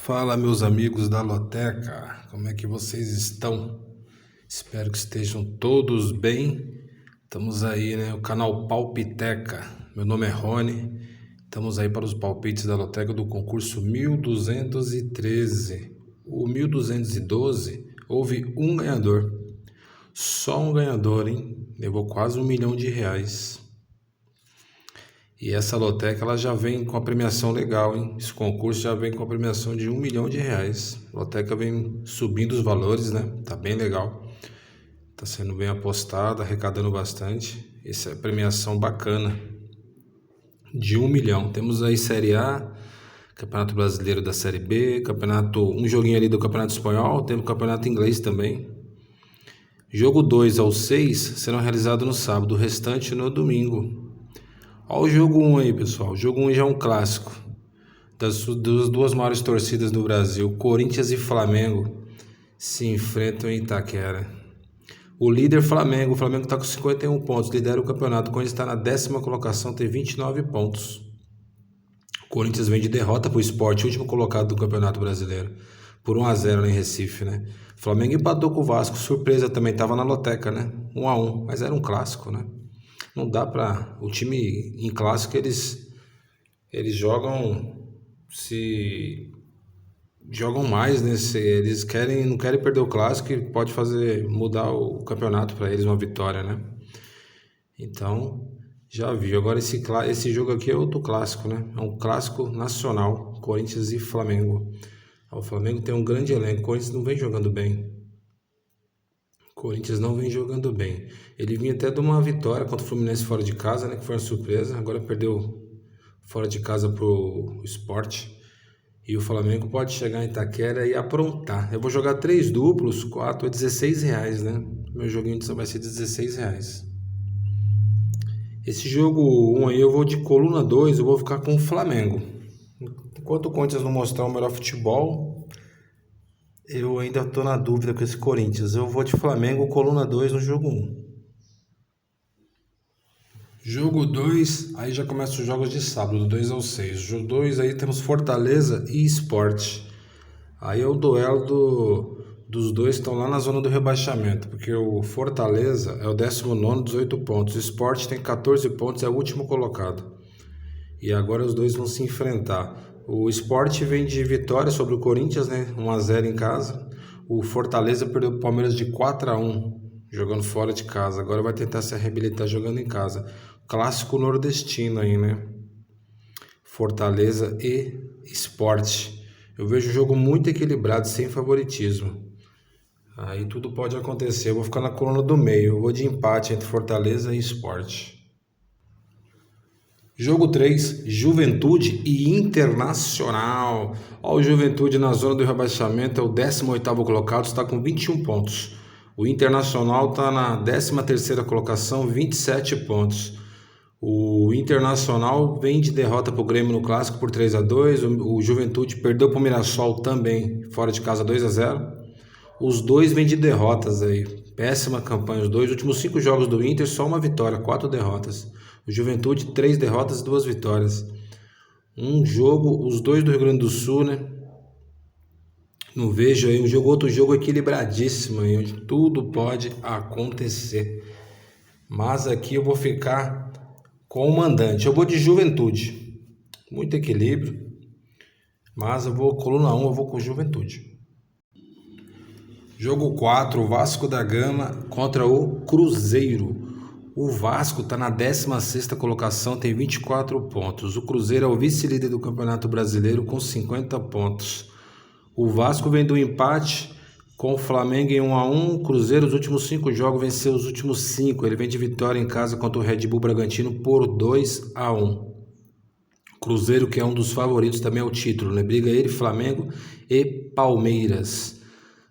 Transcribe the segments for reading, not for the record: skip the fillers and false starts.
Fala, meus amigos da Loteca, como é que vocês estão? Espero que estejam todos bem. Estamos aí, né? O canal Palpiteca. Meu nome é Rony. Estamos aí para os palpites da Loteca do concurso 1213. O 1212 houve um ganhador. Só um ganhador, hein? Levou quase R$ 1 milhão. E essa loteca ela já vem com a premiação legal, hein? Esse concurso já vem com a premiação de R$ 1 milhão. A loteca vem subindo os valores, né? Tá bem legal. Tá sendo bem apostada, arrecadando bastante. Essa é a premiação bacana de 1 milhão. Temos aí Série A, Campeonato Brasileiro da Série B, um joguinho ali do Campeonato Espanhol, temos Campeonato Inglês também. Jogo 2 ao 6 serão realizados no sábado, o restante no domingo. Olha o jogo 1 aí, pessoal. O jogo 1 já é um clássico das duas maiores torcidas do Brasil. Corinthians e Flamengo se enfrentam em Itaquera. O líder Flamengo. O Flamengo está com 51 pontos, lidera o campeonato. O Corinthians está na 10ª colocação, tem 29 pontos. O Corinthians vem de derrota para o Sport, último colocado do Campeonato Brasileiro, por 1-0 em Recife, né? O Flamengo empatou com o Vasco, surpresa também, estava na loteca, né? 1-1, mas era um clássico, né? Não dá para... O time em clássico, eles jogam mais, né? Eles não querem perder o clássico e pode mudar o campeonato para eles, uma vitória, né? Então, já vi. Agora esse jogo aqui é outro clássico, né? É um clássico nacional, Corinthians e Flamengo. O Flamengo tem um grande elenco, o Corinthians não vem jogando bem. Ele vinha até de uma vitória contra o Fluminense fora de casa, né? Que foi uma surpresa. Agora perdeu fora de casa pro Sport. E o Flamengo pode chegar em Itaquera e aprontar. Eu vou jogar 3 duplos, 4 é R$ 16, né? Meu joguinho vai ser R$ 16. Esse jogo 1 aí eu vou de coluna 2, eu vou ficar com o Flamengo. Enquanto o Corinthians não mostrar o melhor futebol, eu ainda estou na dúvida com esse Corinthians. Eu vou de Flamengo, coluna 2 no jogo 1. Jogo 2, aí já começam os jogos de sábado, do 2 ao 6. Jogo 2 aí temos Fortaleza e Sport. Aí é o duelo dos dois que estão lá na zona do rebaixamento, porque o Fortaleza é o 19º, 18 pontos. O Sport tem 14 pontos, é o último colocado. E agora os dois vão se enfrentar. O Sport vem de vitória sobre o Corinthians, né? 1-0 em casa. O Fortaleza perdeu o Palmeiras de 4-1, jogando fora de casa. Agora vai tentar se reabilitar jogando em casa. Clássico nordestino aí, né? Fortaleza e Sport. Eu vejo o jogo muito equilibrado, sem favoritismo. Aí tudo pode acontecer. Eu vou ficar na coluna do meio. Eu vou de empate entre Fortaleza e Sport. Jogo 3, Juventude e Internacional. Ó, o Juventude na zona do rebaixamento é o 18º colocado, está com 21 pontos. O Internacional está na 13ª colocação, 27 pontos. O Internacional vem de derrota para o Grêmio no Clássico por 3-2. O Juventude perdeu para o Mirassol também, fora de casa, 2-0. Os dois vêm de derrotas aí. Péssima campanha. Os dois últimos 5 jogos do Inter, só uma vitória, 4 derrotas. O Juventude, 3 derrotas e 2 vitórias. Um jogo, os dois do Rio Grande do Sul, né? Não vejo aí outro jogo equilibradíssimo aí, onde tudo pode acontecer. Mas aqui eu vou ficar com o mandante. Eu vou de Juventude. Muito equilíbrio. Mas eu vou, coluna 1, eu vou com Juventude. Jogo 4, Vasco da Gama contra o Cruzeiro. O Vasco está na 16ª colocação, tem 24 pontos. O Cruzeiro é o vice-líder do Campeonato Brasileiro com 50 pontos. O Vasco vem do empate com o Flamengo em 1-1. O Cruzeiro, os últimos 5 jogos, venceu os últimos 5. Ele vem de vitória em casa contra o Red Bull Bragantino por 2-1. Cruzeiro, que é um dos favoritos também ao título, né? Briga ele, Flamengo e Palmeiras.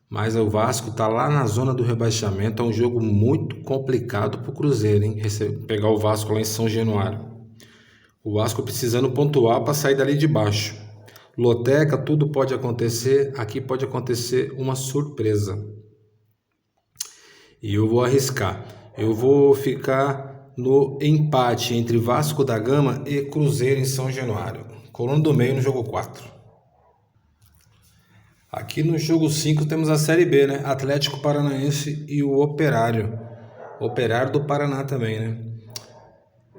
Mas o Vasco está lá na zona do rebaixamento. É um jogo muito complicado para o Cruzeiro, hein? Pegar o Vasco lá em São Januário. O Vasco precisando pontuar para sair dali de baixo. Loteca, tudo pode acontecer. Aqui pode acontecer uma surpresa. E eu vou arriscar. Eu vou ficar no empate entre Vasco da Gama e Cruzeiro em São Januário. Coluna do meio no jogo 4. Aqui no jogo 5 temos a Série B, né? Atlético Paranaense e o Operário. Operário do Paraná também, né?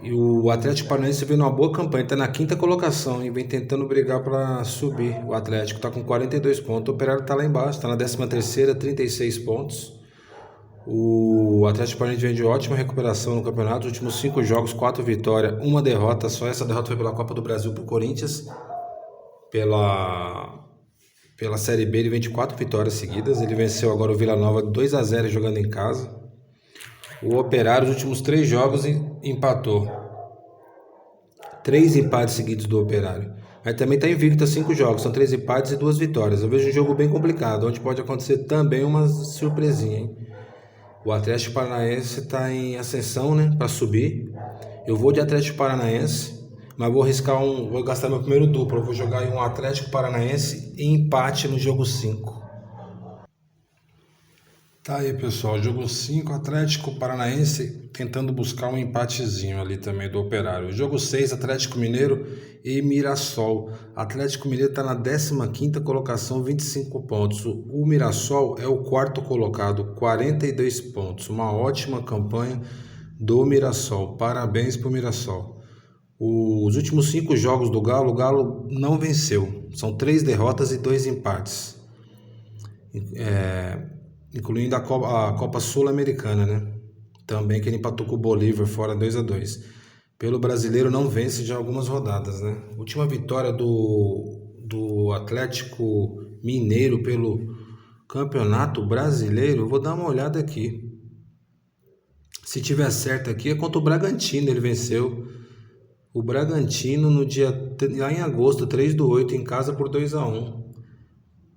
E o Atlético Paranaense vem numa boa campanha, está na quinta colocação e vem tentando brigar para subir. O Atlético está com 42 pontos, o Operário está lá embaixo, está na 13ª, 36 pontos. O Atlético Paranaense vem de ótima recuperação no campeonato, os últimos 5 jogos, 4 vitórias, 1 derrota, só essa derrota foi pela Copa do Brasil para o Corinthians. Pela Série B ele vem de 4 vitórias seguidas, ele venceu agora o Vila Nova 2-0 jogando em casa. O Operário, os últimos 3 jogos, empatou. 3 empates seguidos do Operário. Mas também está invicto a 5 jogos, são 3 empates e 2 vitórias. Eu vejo um jogo bem complicado, onde pode acontecer também uma surpresinha, hein? O Atlético Paranaense está em ascensão, né, para subir. Eu vou de Atlético Paranaense, mas vou gastar meu primeiro duplo. Eu vou jogar em um Atlético Paranaense e empate no jogo 5. Tá aí, pessoal, jogo 5, Atlético Paranaense tentando buscar um empatezinho ali também do Operário. Jogo 6, Atlético Mineiro e Mirassol. Atlético Mineiro está na 15ª colocação, 25 pontos. O Mirassol é o 4º colocado, 42 pontos. Uma ótima campanha do Mirassol. Parabéns para o Mirassol. Os últimos 5 jogos do Galo, o Galo não venceu. São 3 derrotas e 2 empates. Incluindo a Copa Sul-Americana, né? Também que ele empatou com o Bolívar fora 2-2. Pelo brasileiro não vence já algumas rodadas, né? Última vitória do Atlético Mineiro pelo Campeonato Brasileiro, eu vou dar uma olhada aqui. Se tiver certo aqui, é contra o Bragantino, ele venceu o Bragantino no dia, lá em agosto, 3/8, em casa por 2-1.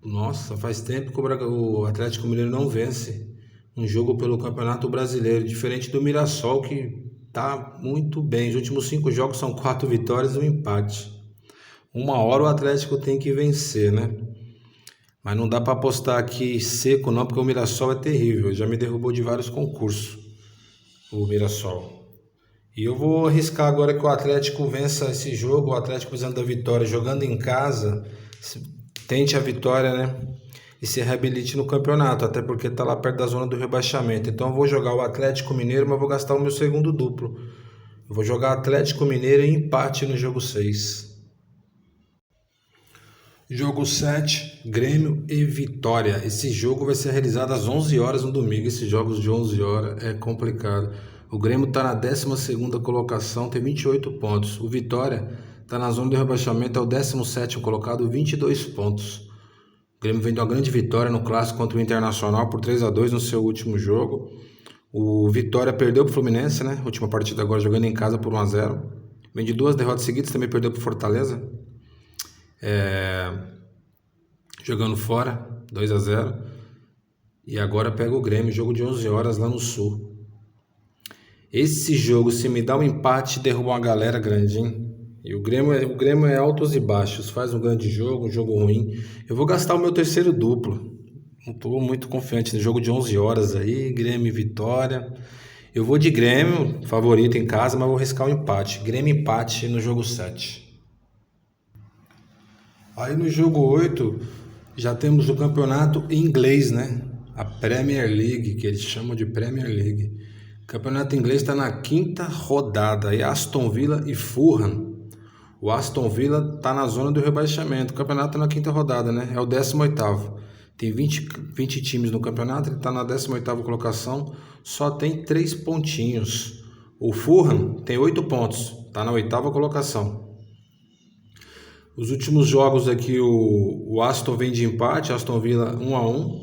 Nossa, faz tempo que o Atlético Mineiro não vence um jogo pelo Campeonato Brasileiro, diferente do Mirassol, que tá muito bem. Os últimos 5 jogos são 4 vitórias e 1 empate. Uma hora o Atlético tem que vencer, né? Mas não dá para apostar aqui seco não, porque o Mirassol é terrível. Já me derrubou de vários concursos, o Mirassol. E eu vou arriscar agora que o Atlético vença esse jogo, o Atlético precisando da vitória, jogando em casa, tente a vitória, né? E se reabilite no campeonato, até porque está lá perto da zona do rebaixamento. Então eu vou jogar o Atlético Mineiro, mas vou gastar o meu segundo duplo. Eu vou jogar Atlético Mineiro e empate no jogo 6. Jogo 7, Grêmio e Vitória. Esse jogo vai ser realizado às 11 horas no domingo. Esses jogos de 11 horas é complicado. O Grêmio está na 12ª colocação, tem 28 pontos. O Vitória está na zona do rebaixamento, é o 17º colocado, 22 pontos. O Grêmio vem de uma grande vitória no clássico contra o Internacional por 3-2 no seu último jogo. O Vitória perdeu para o Fluminense, né? Última partida agora jogando em casa por 1-0. Vem de 2 derrotas seguidas, também perdeu para o Fortaleza. Jogando fora, 2-0. E agora pega o Grêmio, jogo de 11 horas lá no Sul. Esse jogo, se me dá um empate, derruba uma galera grande, hein? E o Grêmio é altos e baixos, faz um grande jogo, um jogo ruim. Eu vou gastar o meu terceiro duplo. Não estou muito confiante no jogo de 11 horas aí, Grêmio e Vitória. Eu vou de Grêmio, favorito em casa, mas vou arriscar um empate. Grêmio empate no jogo 7. Aí no jogo 8, já temos o campeonato inglês, né? A Premier League, que eles chamam de Premier League. O campeonato inglês está na 5ª rodada. E Aston Villa e Fulham. O Aston Villa está na zona do rebaixamento. O campeonato está na 5ª rodada, né? É o 18º. Tem 20 times no campeonato, ele está na 18ª colocação. Só tem 3 pontinhos. O Fulham tem 8 pontos. Está na 8ª colocação. Os últimos jogos aqui, o Aston vem de empate. Aston Villa 1-1.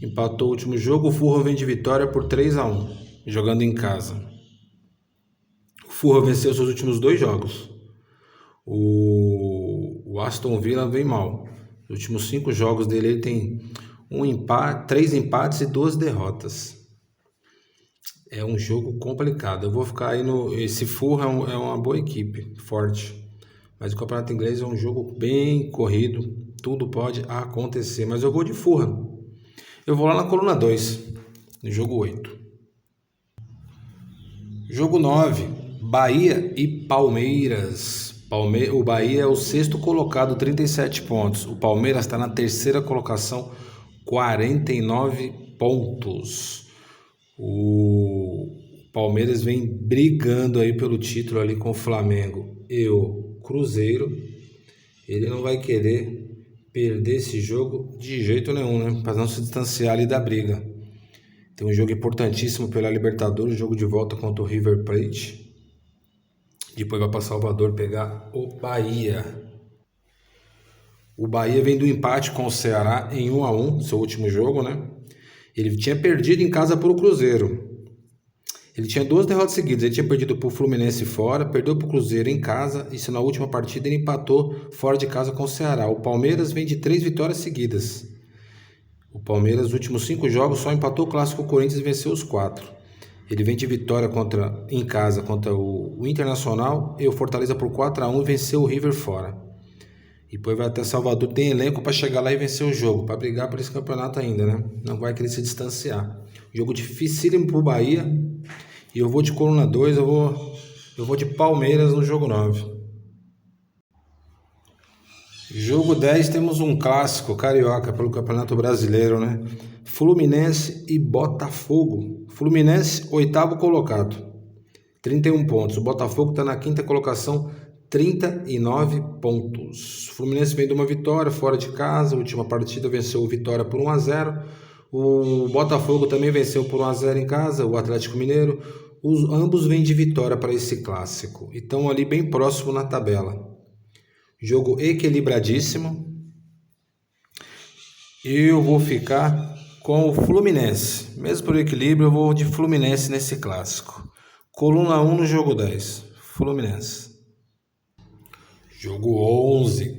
Empatou o último jogo. O Fulham vem de vitória por 3-1. Jogando em casa. O Fulham venceu seus últimos 2 jogos. O Aston Villa vem mal. Nos últimos 5 jogos dele, ele tem 3 empates e 2 derrotas. É um jogo complicado. Eu vou ficar aí esse Fulham é uma boa equipe, forte. Mas o campeonato inglês é um jogo bem corrido. Tudo pode acontecer. Mas eu vou de Fulham. Eu vou lá na coluna 2, no jogo 8. Jogo 9, Bahia e Palmeiras. O Bahia é o sexto colocado, 37 pontos. O Palmeiras está na terceira colocação, 49 pontos. O Palmeiras vem brigando aí pelo título ali com o Flamengo e o Cruzeiro. Ele não vai querer perder esse jogo de jeito nenhum, né? Para não se distanciar ali da briga. Tem um jogo importantíssimo pela Libertadores, jogo de volta contra o River Plate. Depois vai para Salvador pegar o Bahia. O Bahia vem do empate com o Ceará em 1-1, seu último jogo, né? Ele tinha perdido em casa para o Cruzeiro. Ele tinha 2 derrotas seguidas. Ele tinha perdido para o Fluminense fora, perdeu para o Cruzeiro em casa e na última partida ele empatou fora de casa com o Ceará. O Palmeiras vem de 3 vitórias seguidas. O Palmeiras, nos últimos 5 jogos, só empatou o Clássico Corinthians e venceu os 4. Ele vem de vitória em casa contra o Internacional e o Fortaleza por 4-1 e venceu o River fora. E depois vai até Salvador, tem elenco para chegar lá e vencer o jogo, para brigar por esse campeonato ainda, né? Não vai querer se distanciar. Jogo dificílimo pro Bahia. E eu vou de coluna 2, eu vou de Palmeiras no jogo 9. Jogo 10, temos um clássico carioca pelo Campeonato Brasileiro, né? Fluminense e Botafogo. Fluminense, 8º colocado, 31 pontos. O Botafogo está na 5ª colocação, 39 pontos. O Fluminense vem de uma vitória fora de casa. A última partida venceu o Vitória por 1-0. O Botafogo também venceu por 1-0 em casa, o Atlético Mineiro. Ambos vêm de vitória para esse clássico e estão ali bem próximo na tabela. Jogo equilibradíssimo. Eu vou ficar com o Fluminense. Mesmo por equilíbrio, eu vou de Fluminense nesse clássico. Coluna 1 no jogo 10. Fluminense. Jogo 11.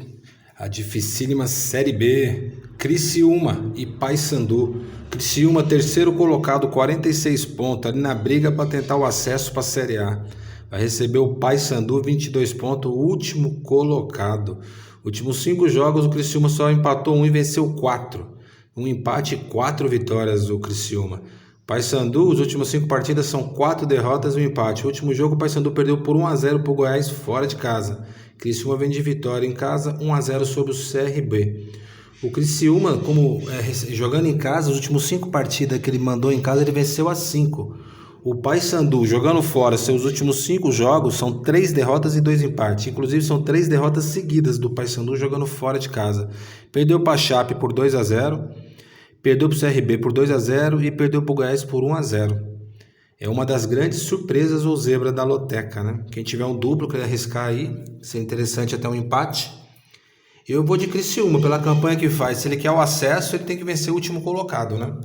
A dificílima Série B. Criciúma e Paysandu. Criciúma, terceiro colocado, 46 pontos, ali na briga para tentar o acesso para a Série A. Vai receber o Paysandu, 22 pontos, o último colocado. Últimos 5 jogos, o Criciúma só empatou 1 e venceu 4. Um empate e 4 vitórias o Criciúma. Paysandu, as últimas 5 partidas são 4 derrotas e um empate. O último jogo, o Paysandu perdeu por 1-0 para o Goiás fora de casa. Criciúma vem de vitória em casa, 1-0 sobre o CRB. O Criciúma, jogando em casa, os últimos 5 partidas que ele mandou em casa, ele venceu as 5. O Paysandu, jogando fora, seus últimos 5 jogos são 3 derrotas e 2 empates. Inclusive, são 3 derrotas seguidas do Paysandu jogando fora de casa. Perdeu para a Chape por 2-0, perdeu para o CRB por 2-0 e perdeu para o Goiás por 1-0. É uma das grandes surpresas ou zebra da loteca, né? Quem tiver um duplo, quer arriscar aí, ser interessante até um empate. Eu vou de Criciúma, pela campanha que faz. Se ele quer o acesso, ele tem que vencer o último colocado, né?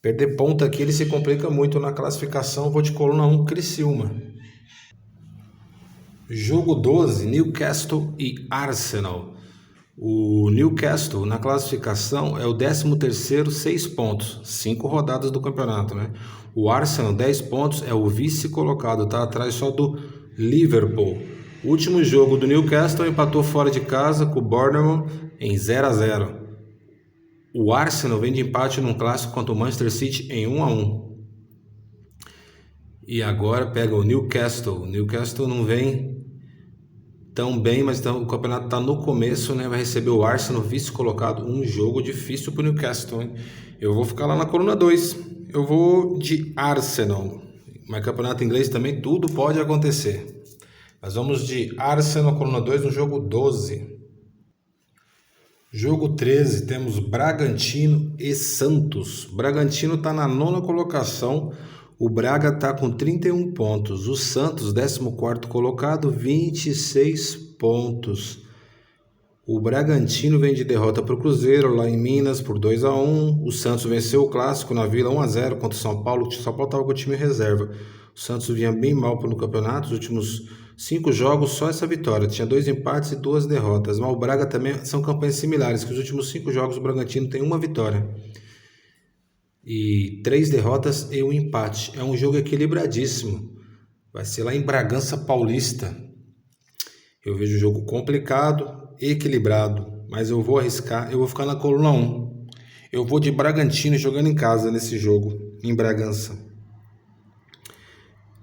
Perder ponto aqui, ele se complica muito na classificação. Eu vou de coluna 1, Criciúma. Jogo 12, Newcastle e Arsenal. O Newcastle, na classificação, é o 13º, 6 pontos. 5 rodadas do campeonato, né? O Arsenal, 10 pontos, é o vice-colocado, tá atrás só do Liverpool. O último jogo do Newcastle empatou fora de casa com o Bournemouth em 0-0. O Arsenal vem de empate num clássico contra o Manchester City em 1-1. E agora pega o Newcastle. O Newcastle não vem tão bem, mas o campeonato está no começo, né? Vai receber o Arsenal, vice-colocado. Um jogo difícil para o Newcastle, hein? Eu vou ficar lá na coluna 2. Eu vou de Arsenal. Mas campeonato inglês também, tudo pode acontecer. Nós vamos de Arsenal, coluna 2, no jogo 12. Jogo 13, temos Bragantino e Santos. Bragantino está na 9ª colocação. O Braga está com 31 pontos. O Santos, 14º colocado, 26 pontos. O Bragantino vem de derrota para o Cruzeiro, lá em Minas, por 2-1. O Santos venceu o Clássico na Vila, 1-0 contra o São Paulo. O São Paulo estava com o time reserva. O Santos vinha bem mal no campeonato. Os últimos 5 jogos, só essa vitória. Tinha 2 empates e 2 derrotas. Mas o Braga também são campanhas similares, que os últimos 5 jogos o Bragantino tem 1 vitória. E 3 derrotas e 1 empate. É um jogo equilibradíssimo. Vai ser lá em Bragança Paulista. Eu vejo o jogo complicado, equilibrado, mas eu vou arriscar, eu vou ficar na coluna 1. Eu vou de Bragantino jogando em casa nesse jogo, em Bragança.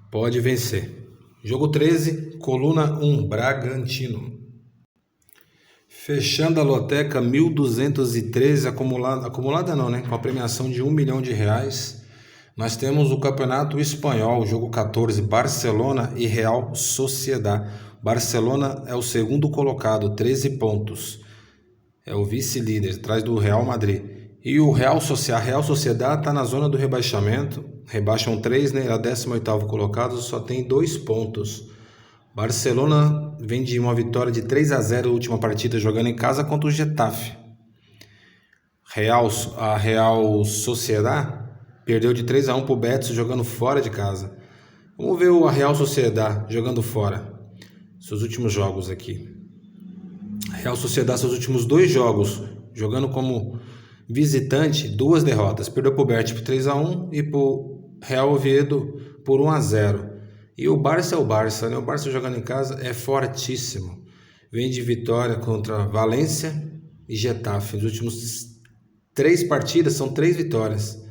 Pode vencer. Jogo 13, coluna 1, Bragantino. Fechando a loteca 1.213 acumulada não, né? Com a premiação de R$1 milhão. Nós temos o Campeonato Espanhol, jogo 14, Barcelona e Real Sociedad. Barcelona é o segundo colocado, 13 pontos. É o vice-líder, atrás do Real Madrid. E o Real Sociedad está na zona do rebaixamento. Rebaixam 3, né? É o 18º colocado, só tem 2 pontos. Barcelona vem de uma vitória de 3-0 na última partida, jogando em casa contra o Getafe. A Real Sociedad perdeu de 3-1 para o Betis, jogando fora de casa. Vamos ver a Real Sociedad jogando fora. Seus últimos jogos aqui. Real Sociedad, seus últimos 2 jogos, jogando como visitante, 2 derrotas. Perdeu para o Betis por 3-1 e para o Real Oviedo por 1-0. E o Barça é o Barça, né? O Barça jogando em casa é fortíssimo. Vem de vitória contra Valência e Getafe. Nos últimos 3 partidas são 3 vitórias.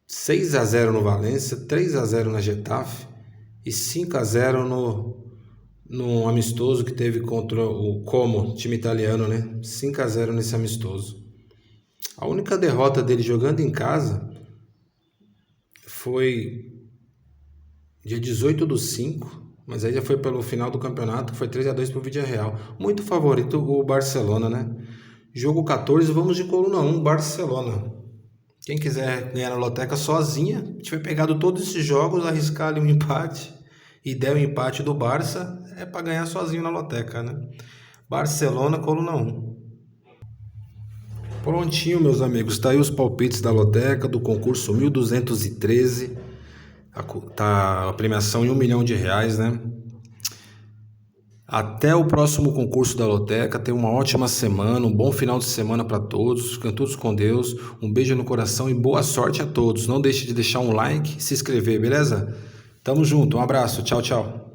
6-0 no Valência, 3-0 na Getafe e 5-0 no amistoso que teve contra o Como, time italiano, né? 5-0 nesse amistoso. A única derrota dele jogando em casa foi dia 18/5, mas aí já foi pelo final do campeonato, que foi 3-2 para o Villarreal. Muito favorito o Barcelona, né? Jogo 14, vamos de coluna 1, Barcelona. Quem quiser ganhar na loteca sozinha, tiver pegado todos esses jogos, arriscar ali um empate e der o empate do Barça, é para ganhar sozinho na loteca, né? Barcelona, coluna 1. Prontinho, meus amigos, tá aí os palpites da loteca do concurso 1213. Tá a premiação em R$1 milhão, né? Até o próximo concurso da loteca. Tenha uma ótima semana, um bom final de semana para todos. Fiquem todos com Deus. Um beijo no coração e boa sorte a todos. Não deixe de deixar um like e se inscrever, beleza? Tamo junto, um abraço, tchau, tchau.